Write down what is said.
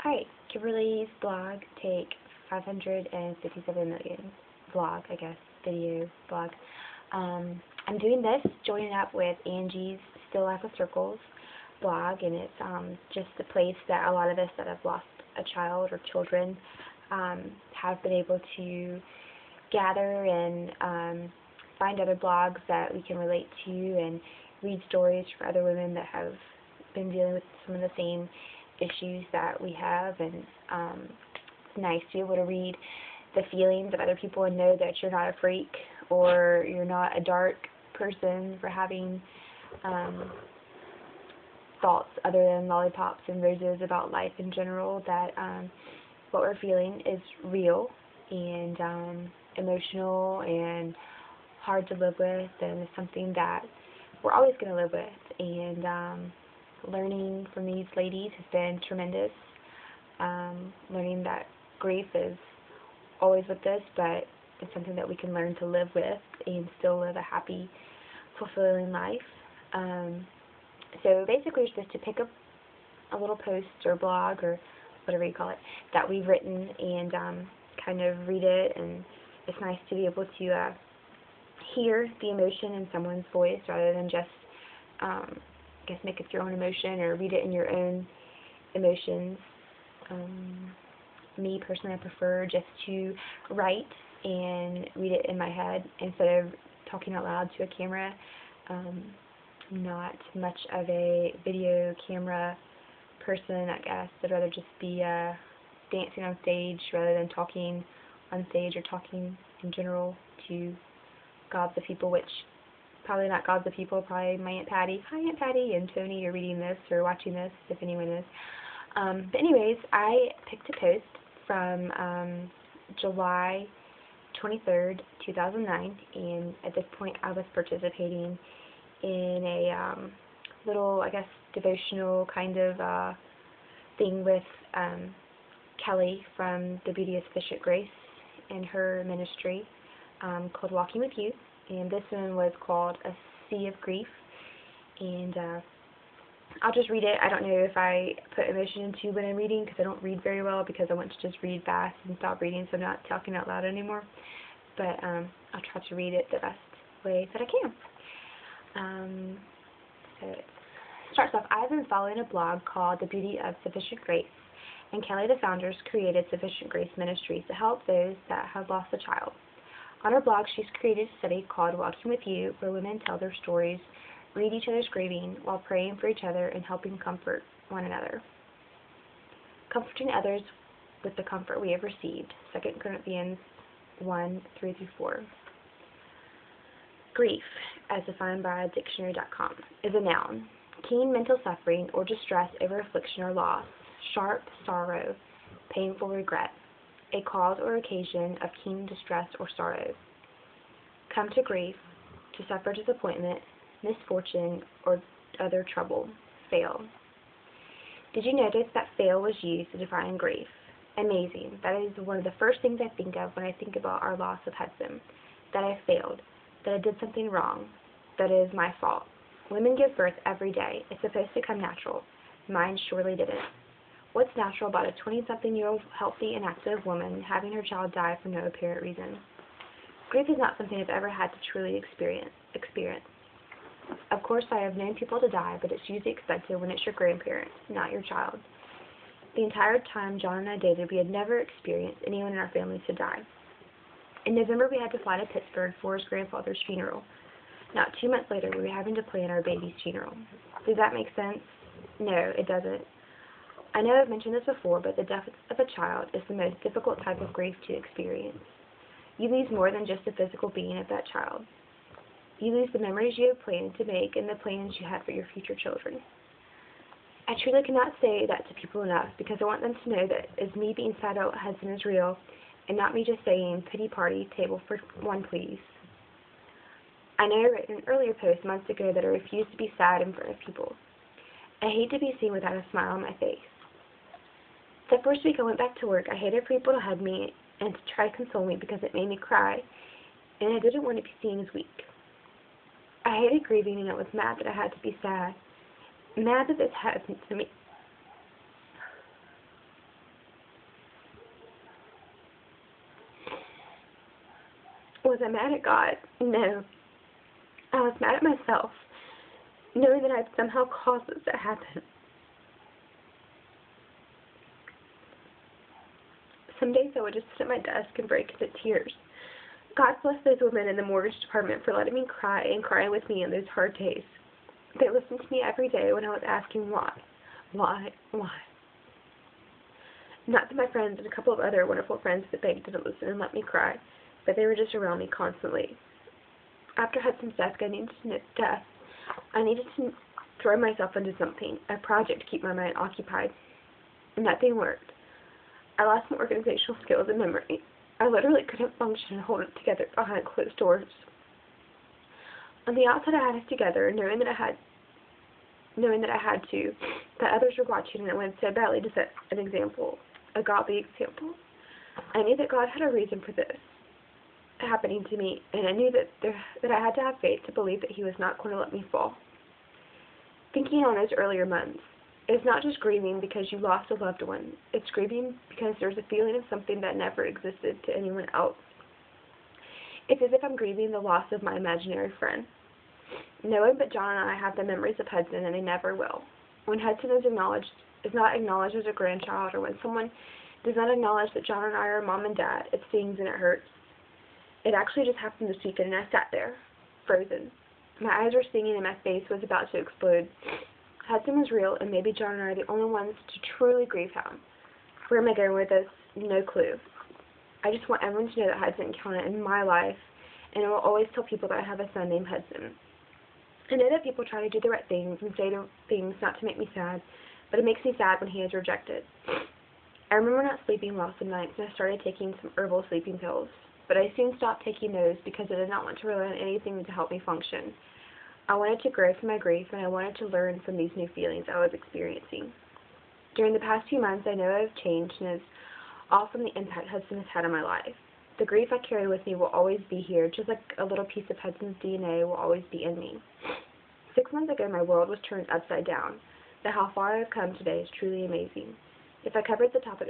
Hi, Kimberly's blog take 557 million vlog, I guess, video blog. I'm doing this, joining up with Angie's Still Life of Circles blog, and it's just a place that a lot of us that have lost a child or children have been able to gather and find other blogs that we can relate to and read stories from other women that have been dealing with some of the same issues that we have, and it's nice to be able to read the feelings of other people and know that you're not a freak or you're not a dark person for having thoughts other than lollipops and roses about life in general, that what we're feeling is real and emotional and hard to live with, and it's something that we're always going to live with. And learning from these ladies has been tremendous. Learning that grief is always with us, but it's something that we can learn to live with and still live a happy, fulfilling life. So basically it's just to pick up a little post or blog or whatever you call it that we've written and kind of read it, and it's nice to be able to hear the emotion in someone's voice rather than just I guess make it your own emotion or read it in your own emotions. Me personally, I prefer just to write and read it in my head instead of talking out loud to a camera. Not much of a video camera person, I guess. I'd rather just be dancing on stage rather than talking on stage or talking in general to gobs of people, which probably not gobs of people, probably my Aunt Patty. Hi, Aunt Patty and Tony are reading this or watching this, if anyone is. But anyways, I picked a post from July 23rd, 2009, and at this point I was participating in a little, I guess, devotional kind of thing with Kelly from The Beauty of Sufficient Grace and her ministry called Walking With You. And this one was called A Sea of Grief, and I'll just read it. I don't know if I put emotion into when I'm reading because I don't read very well, because I want to just read fast and stop reading so I'm not talking out loud anymore. But I'll try to read it the best way that I can. So it starts off, I've been following a blog called The Beauty of Sufficient Grace, and Kelly, the founders, created Sufficient Grace Ministries to help those that have lost a child. On her blog, she's created a study called Walking With You, where women tell their stories, read each other's grieving, while praying for each other and helping comfort one another. Comforting others with the comfort we have received. 2 Corinthians 1:3-4. Grief, as defined by dictionary.com, is a noun. Keen mental suffering or distress over affliction or loss. Sharp sorrow. Painful regret. A cause or occasion of keen distress or sorrow. Come to grief, to suffer disappointment, misfortune, or other trouble. Fail. Did you notice that fail was used to define grief? Amazing. That is one of the first things I think of when I think about our loss of Hudson. That I failed. That I did something wrong. That it is my fault. Women give birth every day. It's supposed to come natural. Mine surely didn't. What's natural about a 20-something-year-old healthy and active woman having her child die for no apparent reason? Grief is not something I've ever had to truly experience. Of course, I have known people to die, but it's usually expected when it's your grandparent, not your child. The entire time John and I dated, we had never experienced anyone in our family to die. In November, we had to fly to Pittsburgh for his grandfather's funeral. Now, 2 months later, we were having to plan our baby's funeral. Does that make sense? No, it doesn't. I know I've mentioned this before, but the death of a child is the most difficult type of grief to experience. You lose more than just the physical being of that child. You lose the memories you have planned to make and the plans you have for your future children. I truly cannot say that to people enough, because I want them to know that as me being sad about Hudson is real, and not me just saying, pity party, table for one please. I know I wrote in an earlier post months ago that I refuse to be sad in front of people. I hate to be seen without a smile on my face. The first week I went back to work, I hated for people to hug me and to try to console me because it made me cry, and I didn't want to be seen as weak. I hated grieving, and I was mad that I had to be sad. Mad that this happened to me. Was I mad at God? No. I was mad at myself, knowing that I'd somehow caused this to happen. Some days I would just sit at my desk and break into tears. God bless those women in the mortgage department for letting me cry and crying with me in those hard days. They listened to me every day when I was asking why. Why? Why? Not that my friends and a couple of other wonderful friends that begged didn't listen and let me cry, but they were just around me constantly. After Hudson's death, I needed to throw myself into something, a project to keep my mind occupied. And that thing worked. I lost my organizational skills and memory. I literally couldn't function and hold it together behind closed doors. On the outside, I had us together, knowing that I had to, that others were watching, and I wanted so badly to set an example, a godly example. I knew that God had a reason for this happening to me, and I knew that I had to have faith to believe that He was not going to let me fall. Thinking on those earlier months, it's not just grieving because you lost a loved one. It's grieving because there's a feeling of something that never existed to anyone else. It's as if I'm grieving the loss of my imaginary friend. No one but John and I have the memories of Hudson, and they never will. When Hudson is not acknowledged as a grandchild, or when someone does not acknowledge that John and I are mom and dad, it stings and it hurts. It actually just happened this weekend, and I sat there, frozen. My eyes were stinging and my face was about to explode. Hudson was real, and maybe John and I are the only ones to truly grieve him. Where am I going with this? No clue. I just want everyone to know that Hudson counted in my life, and I will always tell people that I have a son named Hudson. I know that people try to do the right things and say the things not to make me sad, but it makes me sad when he is rejected. I remember not sleeping well some nights, and I started taking some herbal sleeping pills, but I soon stopped taking those because I did not want to rely on anything to help me function. I wanted to grow from my grief, and I wanted to learn from these new feelings I was experiencing. During the past few months, I know I have changed, and it's all from the impact Hudson has had on my life. The grief I carry with me will always be here, just like a little piece of Hudson's DNA will always be in me. 6 months ago, my world was turned upside down, but how far I have come today is truly amazing. If I covered the topic